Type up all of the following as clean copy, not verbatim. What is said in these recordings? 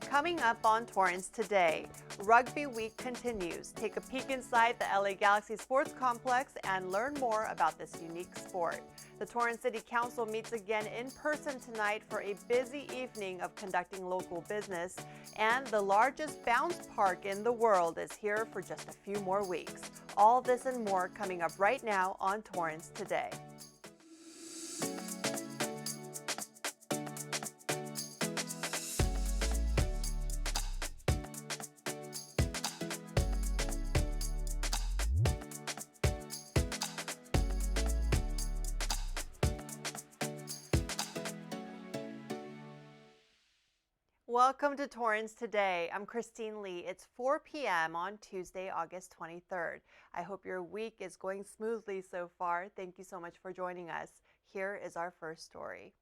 Coming up on Torrance Today, Rugby Week continues. Take a peek inside the LA Galaxy Sports Complex and learn more about this unique sport. The Torrance City Council meets again in person tonight for a busy evening of conducting local business. And the largest bounce park in the world is here for just a few more weeks. All this and more coming up right now on Torrance Today. Welcome to Torrance Today. I'm Christine Lee. It's 4 p.m. on Tuesday, August 23rd. I hope your week is going smoothly so far. Thank you so much for joining us. Here is our first story.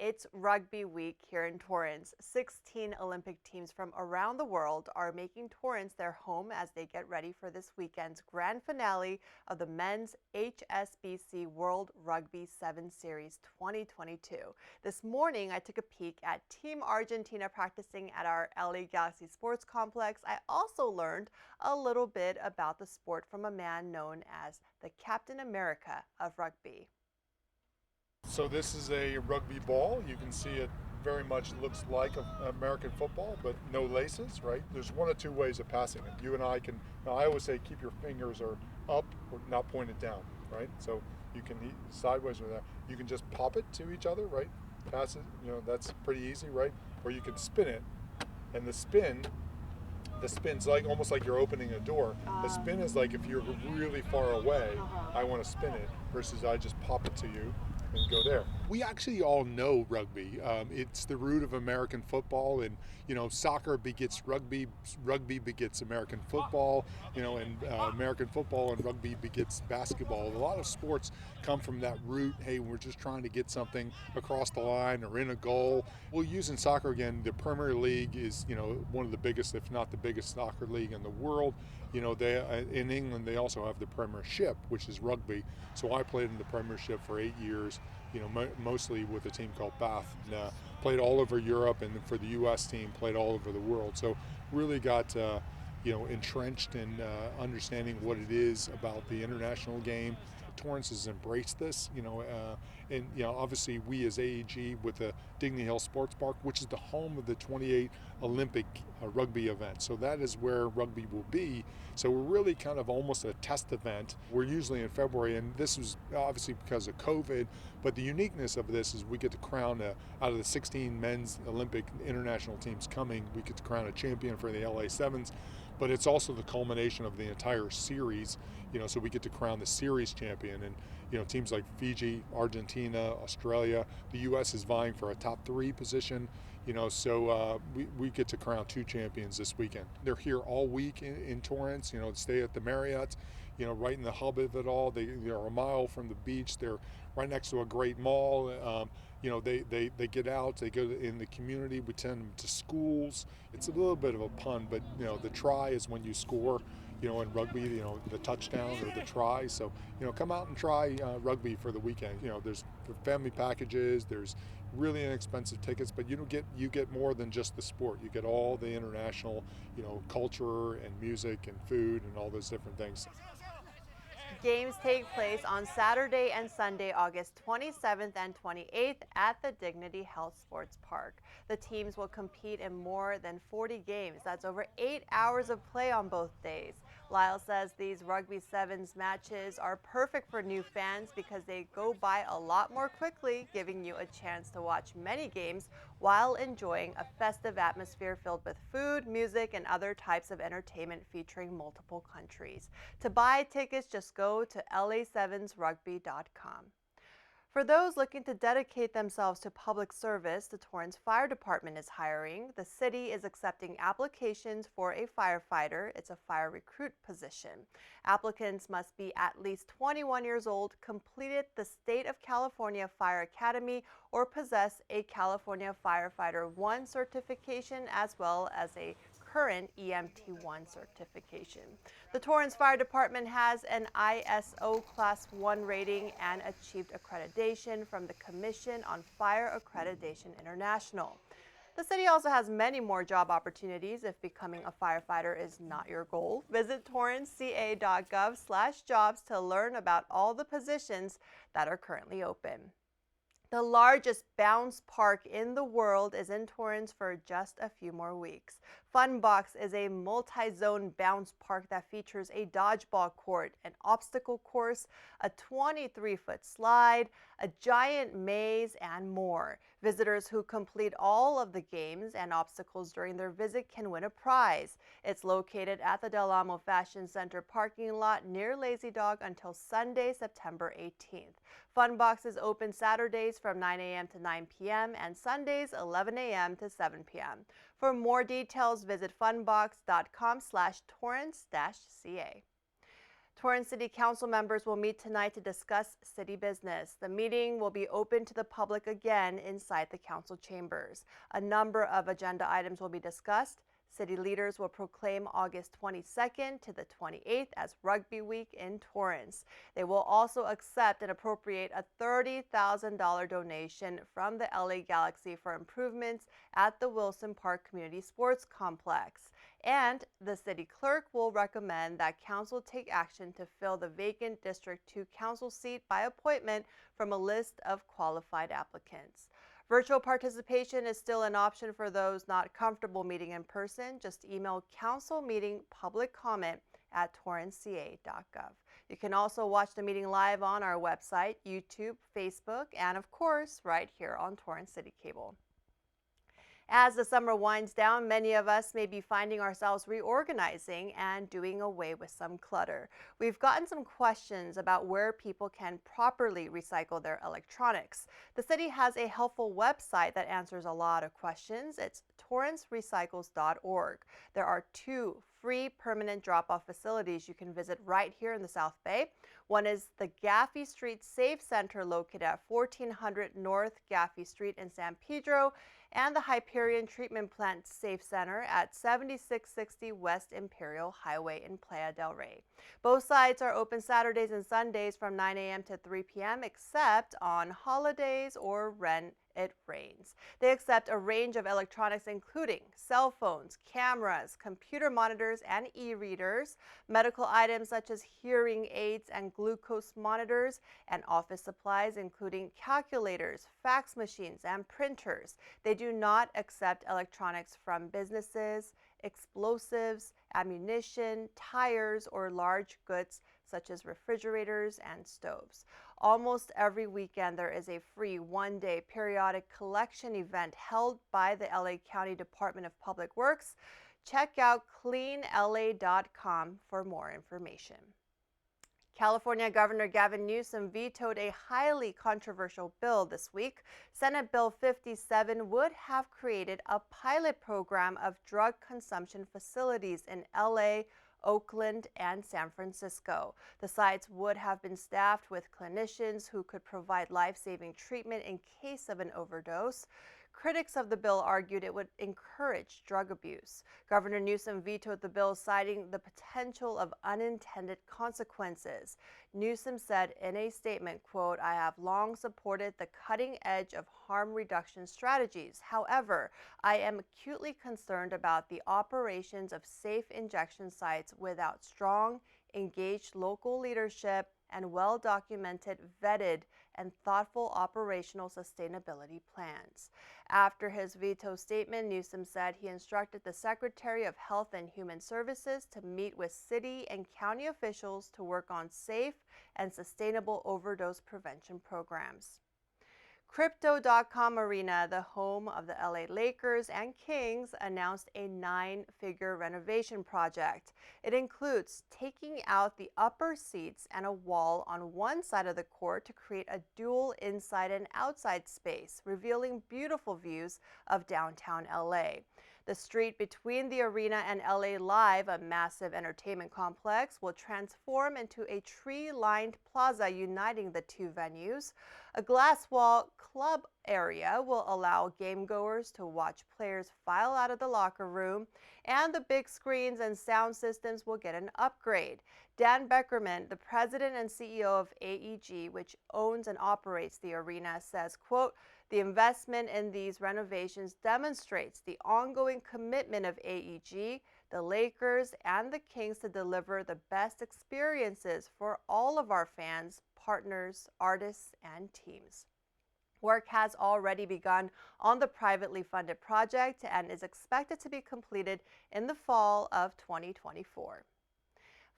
It's Rugby Week here in Torrance. 16 Olympic teams from around the world are making Torrance their home as they get ready for this weekend's grand finale of the men's HSBC World Rugby 7 Series 2022. This morning, I took a peek at Team Argentina practicing at our LA Galaxy Sports Complex. I also learned a little bit about the sport from a man known as the Captain America of rugby. So this is a rugby ball. You can see it very much looks like American football, but no laces, right? There's one of two ways of passing it. You and I can, now I always say keep your fingers are up or not pointed down, right? So you can sideways with that. You can just pop it to each other, right? Pass it, that's pretty easy, right? Or you can spin it, and the spin's like almost like you're opening a door. The spin is like if you're really far away, I want to spin it, versus I just pop it to you and go there. We actually all know rugby. It's the root of American football, and soccer begets rugby, rugby begets American football, and American football and rugby begets basketball. A lot of sports come from that root. Hey, we're just trying to get something across the line or in a goal. We'll use in soccer again. The Premier League is one of the biggest, if not the biggest, soccer league in the world. They in England they also have the Premiership, which is rugby. So I played in the Premiership for 8 years. Mostly with a team called Bath, and played all over Europe, and for the U.S. team played all over the world. So really got entrenched in understanding what it is about the international game. Torrance has embraced this, and obviously we as AEG with the Dignity Hill Sports Park, which is the home of the 28 Olympic rugby event. So that is where rugby will be. So we're really kind of almost a test event. We're usually in February, and this was obviously because of COVID, but the uniqueness of this is we get to crown, out of the 16 men's Olympic international teams coming, we get to crown a champion for the LA Sevens. But it's also the culmination of the entire series, so we get to crown the series champion. And, teams like Fiji, Argentina, Australia, the U.S. is vying for a top 3 position, so we get to crown 2 champions this weekend. They're here all week in Torrance, stay at the Marriott, right in the hub of it all. They're a mile from the beach. They're right next to a great mall. They get out, they go in the community, we send them to schools. It's a little bit of a pun, but the try is when you score, in rugby, the touchdown or the try. So, come out and try rugby for the weekend. There's family packages, there's really inexpensive tickets, but you get more than just the sport. You get all the international, culture and music and food and all those different things. Games take place on Saturday and Sunday, August 27th and 28th at the Dignity Health Sports Park. The teams will compete in more than 40 games. That's over 8 hours of play on both days. Lyle says these Rugby Sevens matches are perfect for new fans because they go by a lot more quickly, giving you a chance to watch many games while enjoying a festive atmosphere filled with food, music, and other types of entertainment featuring multiple countries. To buy tickets, just go to la7srugby.com. For those looking to dedicate themselves to public service, the Torrance Fire Department is hiring. The city is accepting applications for a firefighter. It's a fire recruit position. Applicants must be at least 21 years old, completed the State of California Fire Academy, or possess a California Firefighter 1 certification, as well as a current EMT1 certification. The Torrance Fire Department has an ISO Class 1 rating and achieved accreditation from the Commission on Fire Accreditation International. The city also has many more job opportunities if becoming a firefighter is not your goal. Visit torranceca.gov/jobs to learn about all the positions that are currently open. The largest bounce park in the world is in Torrance for just a few more weeks. Funbox is a multi-zone bounce park that features a dodgeball court, an obstacle course, a 23-foot slide, a giant maze, and more. Visitors who complete all of the games and obstacles during their visit can win a prize. It's located at the Del Amo Fashion Center parking lot near Lazy Dog until Sunday, September 18th. Funbox is open Saturdays from 9 a.m. to 9 p.m. and Sundays 11 a.m. to 7 p.m. For more details, visit funbox.com/torrance-ca. Torrance City Council members will meet tonight to discuss city business. The meeting will be open to the public again inside the council chambers. A number of agenda items will be discussed. City leaders will proclaim August 22nd to the 28th as Rugby Week in Torrance. They will also accept and appropriate a $30,000 donation from the LA Galaxy for improvements at the Wilson Park Community Sports Complex. And the city clerk will recommend that council take action to fill the vacant District 2 council seat by appointment from a list of qualified applicants. Virtual participation is still an option for those not comfortable meeting in person. Just email council meeting public comment at torranceca.gov. You can also watch the meeting live on our website, YouTube, Facebook, and of course, right here on Torrance City Cable. As the summer winds down, many of us may be finding ourselves reorganizing and doing away with some clutter. We've gotten some questions about where people can properly recycle their electronics. The city has a helpful website that answers a lot of questions. It's torrancerecycles.org. There are 2 free permanent drop-off facilities you can visit right here in the South Bay. One is the Gaffey Street Safe Center located at 1400 North Gaffey Street in San Pedro, and the Hyperion Treatment Plant Safe Center at 7660 West Imperial Highway in Playa del Rey. Both sites are open Saturdays and Sundays from 9 a.m. to 3 p.m. except on holidays or when it rains. They accept a range of electronics including cell phones, cameras, computer monitors, and e-readers, medical items such as hearing aids and glucose monitors, and office supplies including calculators, fax machines, and printers. They do not accept electronics from businesses, explosives, ammunition, tires, or large goods such as refrigerators and stoves. Almost every weekend there is a free one-day periodic collection event held by the LA County Department of Public Works. Check out cleanla.com for more information. California Governor Gavin Newsom vetoed a highly controversial bill this week. Senate Bill 57 would have created a pilot program of drug consumption facilities in LA, Oakland, and San Francisco. The sites would have been staffed with clinicians who could provide life-saving treatment in case of an overdose. Critics of the bill argued it would encourage drug abuse. Governor Newsom vetoed the bill, citing the potential of unintended consequences. Newsom said in a statement, quote, "I have long supported the cutting edge of harm reduction strategies. However, I am acutely concerned about the operations of safe injection sites without strong, engaged local leadership and well-documented, vetted, and thoughtful operational sustainability plans." After his veto statement, Newsom said he instructed the Secretary of Health and Human Services to meet with city and county officials to work on safe and sustainable overdose prevention programs. Crypto.com Arena, the home of the LA Lakers and Kings, announced a 9-figure renovation project. It includes taking out the upper seats and a wall on one side of the court to create a dual inside and outside space, revealing beautiful views of downtown LA. The street between the arena and LA Live, a massive entertainment complex, will transform into a tree-lined plaza uniting the 2 venues. A glass wall club area will allow game-goers to watch players file out of the locker room, and the big screens and sound systems will get an upgrade. Dan Beckerman, the president and CEO of AEG, which owns and operates the arena, says, quote, The investment in these renovations demonstrates the ongoing commitment of AEG, the Lakers, and the Kings to deliver the best experiences for all of our fans, partners, artists, and teams. Work has already begun on the privately funded project and is expected to be completed in the fall of 2024.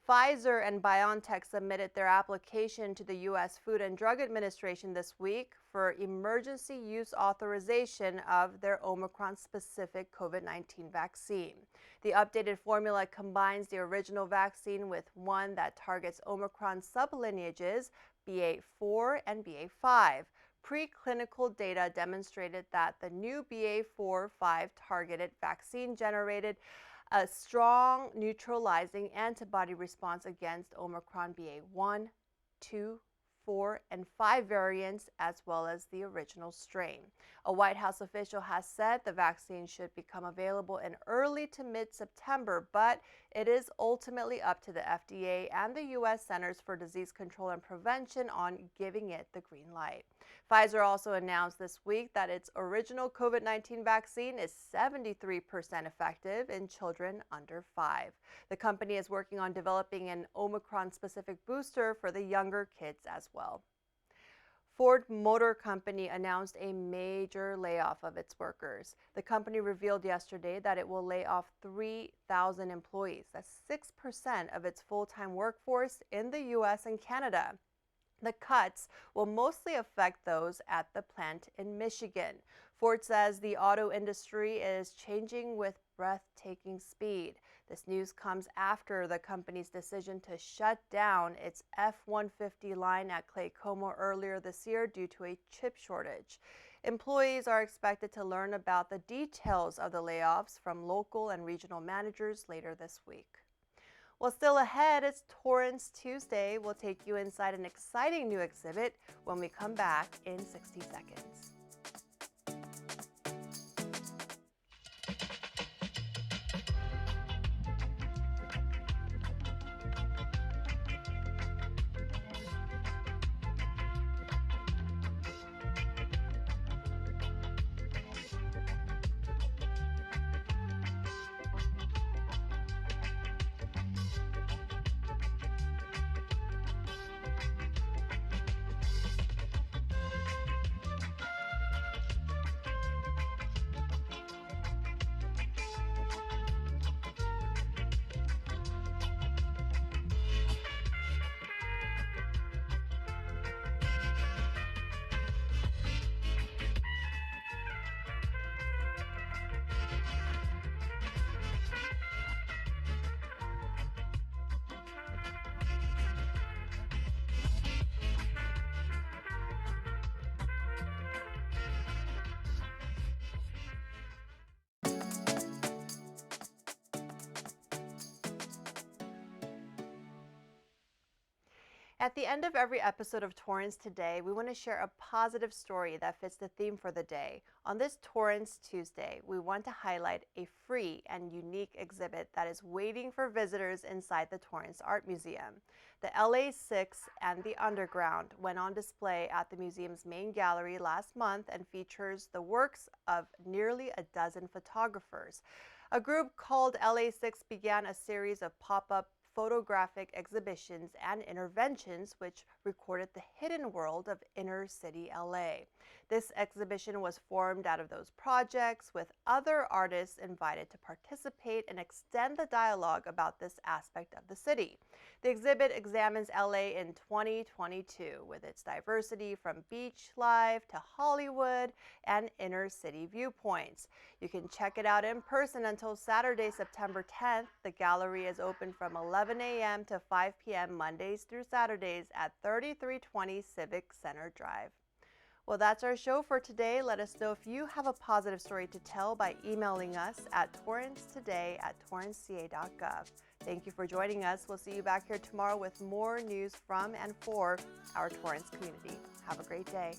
Pfizer and BioNTech submitted their application to the U.S. Food and Drug Administration this week for emergency use authorization of their Omicron-specific COVID-19 vaccine. The updated formula combines the original vaccine with one that targets Omicron sublineages BA.4 and BA.5. Preclinical data demonstrated that the new BA.4/5 targeted vaccine generated a strong neutralizing antibody response against Omicron BA.1, 2, 4, and 5 variants, as well as the original strain. A White House official has said the vaccine should become available in early to mid-September, but it is ultimately up to the FDA and the U.S. Centers for Disease Control and Prevention on giving it the green light. Pfizer also announced this week that its original COVID-19 vaccine is 73% effective in children under 5. The company is working on developing an Omicron-specific booster for the younger kids as well. Ford Motor Company announced a major layoff of its workers. The company revealed yesterday that it will lay off 3,000 employees. That's 6% of its full-time workforce in the U.S. and Canada. The cuts will mostly affect those at the plant in Michigan. Ford says the auto industry is changing with breathtaking speed. This news comes after the company's decision to shut down its F-150 line at Clay Como earlier this year due to a chip shortage. Employees are expected to learn about the details of the layoffs from local and regional managers later this week. Well, still ahead, it's Torrance Tuesday. We'll take you inside an exciting new exhibit when we come back in 60 seconds. At the end of every episode of Torrance Today, we want to share a positive story that fits the theme for the day. On this Torrance Tuesday, we want to highlight a free and unique exhibit that is waiting for visitors inside the Torrance Art Museum. The LA6 and the Underground went on display at the museum's main gallery last month and features the works of nearly a dozen photographers. A group called LA6 began a series of pop-up photographic exhibitions and interventions which recorded the hidden world of inner city LA. This exhibition was formed out of those projects, with other artists invited to participate and extend the dialogue about this aspect of the city. The exhibit examines LA in 2022 with its diversity from beach life to Hollywood and inner city viewpoints. You can check it out in person until Saturday, September 10th. The gallery is open from 11 a.m. to 5 p.m. Mondays through Saturdays at 3320 Civic Center Drive. Well, that's our show for today. Let us know if you have a positive story to tell by emailing us at torrancetoday@torranceca.gov. Thank you for joining us. We'll see you back here tomorrow with more news from and for our Torrance community. Have a great day.